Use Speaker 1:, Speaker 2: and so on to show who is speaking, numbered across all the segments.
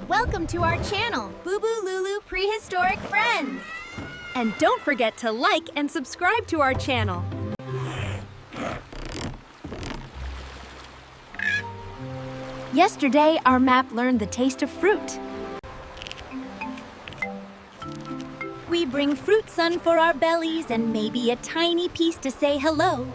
Speaker 1: Welcome to our channel, Bubu Lulu Prehistoric Friends.
Speaker 2: And don't forget to like and subscribe to our channel.
Speaker 1: Yesterday, our map learned the taste of fruit. We bring fruit sun for our bellies and maybe a tiny piece to say hello.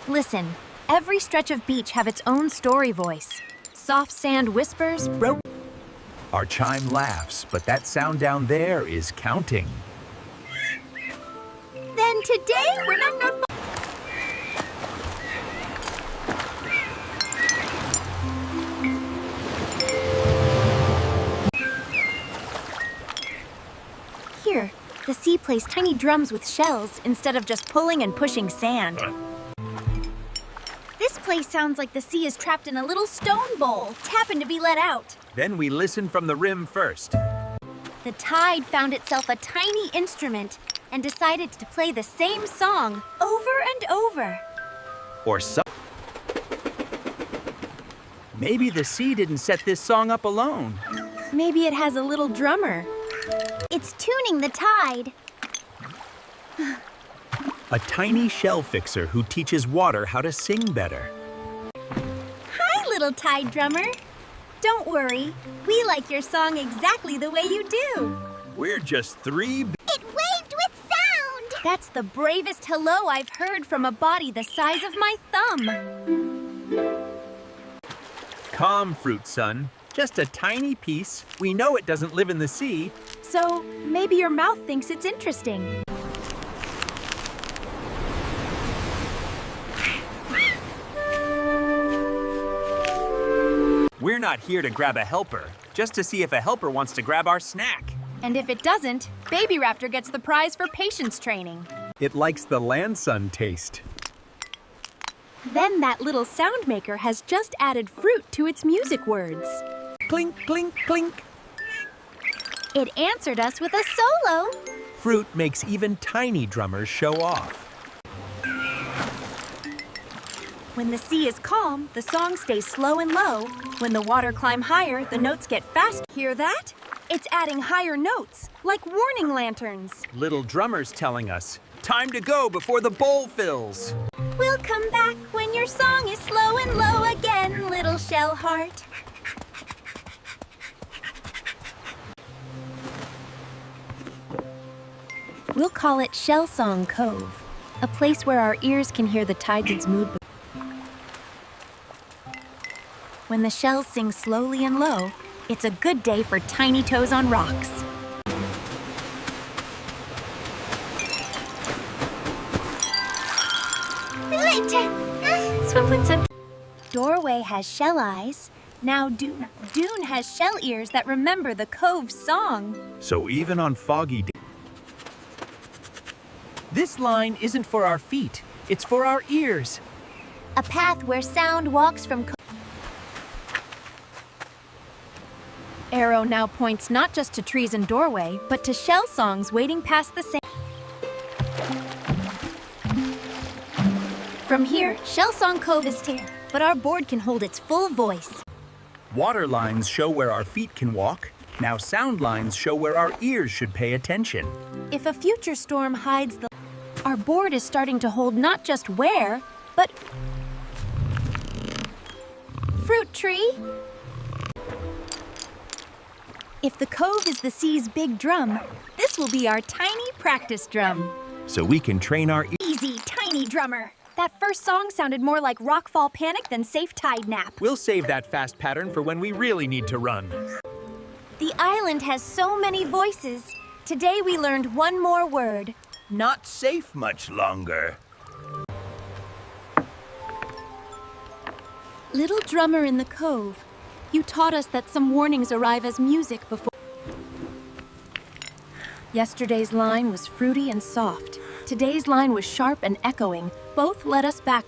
Speaker 1: Listen, every stretch of beach have its own story voice. Soft sand whispers,
Speaker 3: Our chime laughs, but that sound down there is counting.
Speaker 1: Then today we're not gonna Here, the sea plays tiny drums with shells instead of just pulling and pushing sand. This place sounds like the sea is trapped in a little stone bowl, tapping to be let out.
Speaker 3: Then we listen from the rim first.
Speaker 1: The tide found itself a tiny instrument and decided to play the same song over and over.
Speaker 3: Or some. Maybe the sea didn't set this song up alone.
Speaker 1: Maybe it has a little drummer. It's tuning the tide.
Speaker 3: A tiny shell fixer who teaches water how to sing better.
Speaker 1: Hi, little tide drummer. Don't worry, we like your song exactly the way you do.
Speaker 3: We're just three.
Speaker 1: It waved with sound! That's the bravest hello I've heard from a body the size of my thumb.
Speaker 3: Calm, fruit sun. Just a tiny piece. We know it doesn't live in the sea.
Speaker 1: So maybe your mouth thinks it's interesting.
Speaker 3: We're not here to grab a helper, just to see if a helper wants to grab our snack.
Speaker 2: And if it doesn't, Baby Raptor gets the prize for patience training.
Speaker 3: It likes the land sun taste.
Speaker 2: Then that little sound maker has just added fruit to its music words.
Speaker 3: Clink, clink, clink.
Speaker 1: It answered us with a solo.
Speaker 3: Fruit makes even tiny drummers show off.
Speaker 2: When the sea is calm, the song stays slow and low. When the water climb higher, the notes get fast. Hear that? It's adding higher notes, like warning lanterns.
Speaker 3: Little drummers telling us, time to go before the bowl fills.
Speaker 1: We'll come back when your song is slow and low again, little shell heart. We'll call it Shell Song Cove, a place where our ears can hear the tide's mood. When the shells sing slowly and low, it's a good day for tiny toes on rocks. Doorway has shell eyes. Now Dune has shell ears that remember the cove song.
Speaker 3: So even on foggy days. This line isn't for our feet, it's for our ears.
Speaker 1: A path where sound walks from
Speaker 2: Arrow now points not just to trees and doorway, but to shell songs waiting past the sand.
Speaker 1: From here, Shell Song Cove is here, but our board can hold its full voice.
Speaker 3: Water lines show where our feet can walk. Now sound lines show where our ears should pay attention.
Speaker 1: If a future storm hides the... Our board is starting to hold not just where, but... Fruit tree. If the cove is the sea's big drum, this will be our tiny practice drum.
Speaker 3: So we can train our ears.
Speaker 1: Easy, tiny drummer. That first song sounded more like Rockfall Panic than Safe Tide Nap.
Speaker 3: We'll save that fast pattern for when we really need to run.
Speaker 1: The island has so many voices. Today we learned one more word.
Speaker 3: Not safe much longer.
Speaker 2: Little drummer in the cove, you taught us that some warnings arrive as music before. Yesterday's line was fruity and soft. Today's line was sharp and echoing. Both led us back.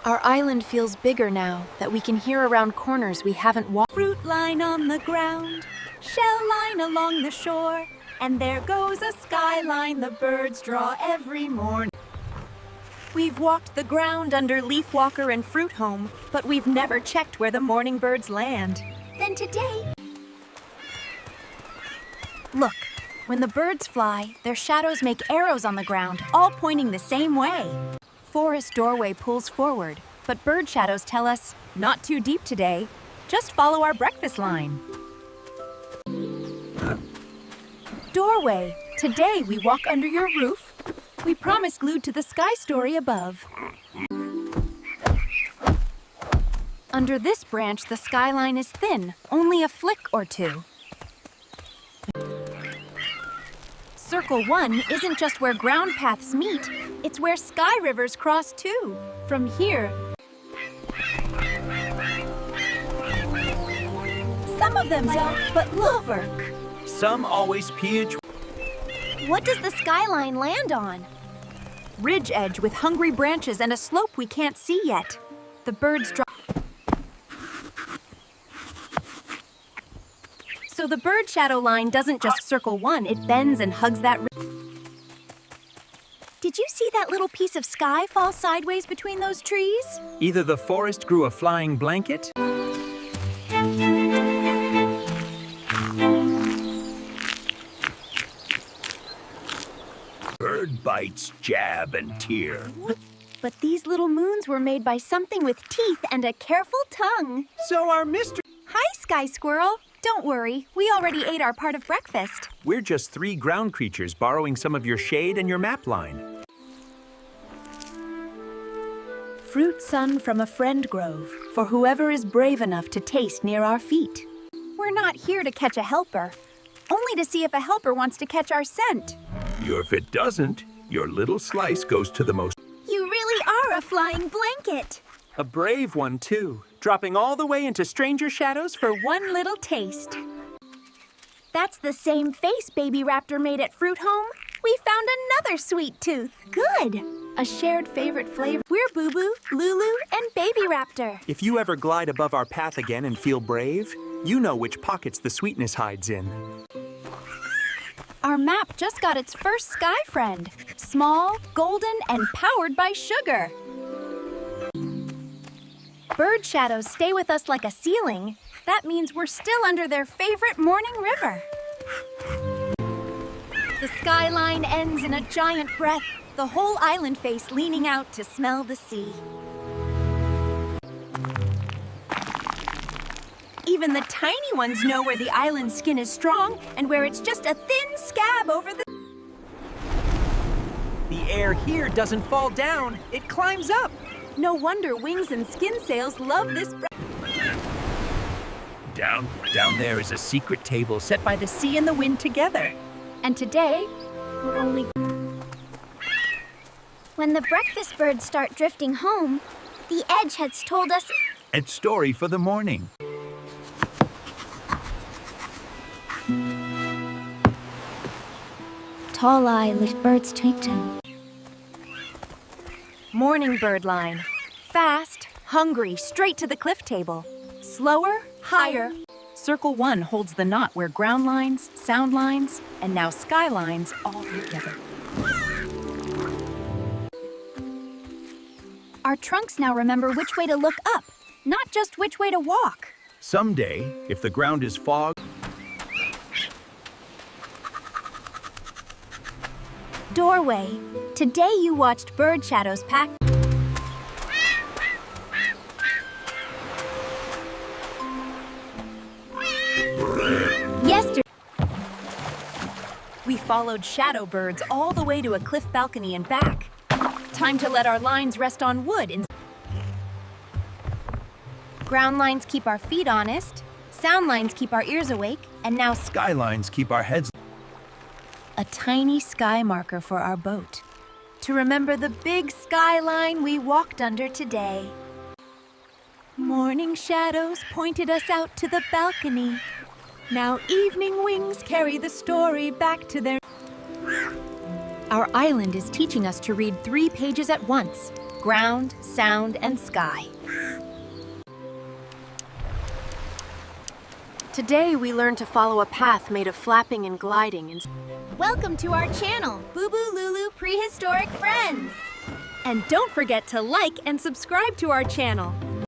Speaker 2: Our island feels bigger now that we can hear around corners we haven't walked.
Speaker 1: Fruit line on the ground, shell line along the shore, and there goes a skyline the birds draw every morning.
Speaker 2: We've walked the ground under Leaf Walker and Fruit Home, but we've never checked where the morning birds land.
Speaker 1: Then today,
Speaker 2: Look, when the birds fly, their shadows make arrows on the ground, all pointing the same way. Forest doorway pulls forward, but bird shadows tell us, not too deep today, just follow our breakfast line. Doorway, today we walk under your roof. We promise glued to the sky story above. Under this branch, the skyline is thin, only a flick or two. Circle 1 isn't just where ground paths meet, it's where sky rivers cross too. From here, some of them out, but look.
Speaker 3: Some always peach.
Speaker 1: what does the skyline land on?
Speaker 2: Ridge edge with hungry branches and a slope we can't see yet. The birds drop. So the bird shadow line doesn't just circle 1, it bends and hugs that.
Speaker 1: Did you see that little piece of sky fall sideways between those trees?
Speaker 3: Either the forest grew a flying blanket, bird bites, jab, and tear.
Speaker 1: But these little moons were made by something with teeth and a careful tongue.
Speaker 3: So our mystery.
Speaker 1: Hi, Sky Squirrel. Don't worry, we already ate our part of breakfast.
Speaker 3: We're just 3 ground creatures borrowing some of your shade and your map line.
Speaker 2: Fruit sun from a friend grove, for whoever is brave enough to taste near our feet.
Speaker 1: We're not here to catch a helper, only to see if a helper wants to catch our scent.
Speaker 3: If it doesn't, your little slice goes to the most.
Speaker 1: You really are a flying blanket.
Speaker 3: A brave one, too, dropping all the way into stranger shadows for
Speaker 2: One little taste.
Speaker 1: That's the same face Baby Raptor made at Fruit Home. We found another sweet tooth. Good.
Speaker 2: A shared favorite flavor.
Speaker 1: We're Bubu, Lulu, and Baby Raptor.
Speaker 3: If you ever glide above our path again and feel brave, you know which pockets the sweetness hides in.
Speaker 2: Our map just got its first sky friend. Small, golden, and powered by sugar.
Speaker 1: Bird shadows stay with us like a ceiling. That means we're still under their favorite morning river.
Speaker 2: The skyline ends in a giant breath, the whole island face leaning out to smell the sea. Even the tiny ones know where the island skin is strong and where it's just a thin scab over the...
Speaker 3: The air here doesn't fall down, it climbs up.
Speaker 2: No wonder wings and skin sails love this
Speaker 3: Down there is a secret table set by the sea and the wind together.
Speaker 1: And today, we're only... When the breakfast birds start drifting home, the edgeheads told us...
Speaker 3: A story for the morning.
Speaker 1: Tall Irish birds tweeting.
Speaker 2: morning bird line. Fast, hungry, straight to the cliff table. Slower, higher. Circle 1 holds the knot where ground lines, sound lines, and now sky lines all together.
Speaker 1: Our trunks now remember which way to look up, not just which way to walk.
Speaker 3: Someday, if the ground is fog,
Speaker 1: Doorway. Today you watched bird shadows pack. Yesterday.
Speaker 2: We followed shadow birds all the way to a cliff balcony and back. Time to let our lines rest on wood.
Speaker 1: Ground lines keep our feet honest, sound lines keep our ears awake, and now
Speaker 3: skylines keep our heads.
Speaker 2: A tiny sky marker for our boat. To remember the big skyline we walked under today. Morning shadows pointed us out to the balcony. Now evening wings carry the story back to their... Our island is teaching us to read 3 pages at once. Ground, sound, and sky. Today we learned to follow a path made of flapping and gliding and...
Speaker 1: welcome to our channel, Bubu Lulu Prehistoric Friends. And don't forget to like and subscribe to our channel.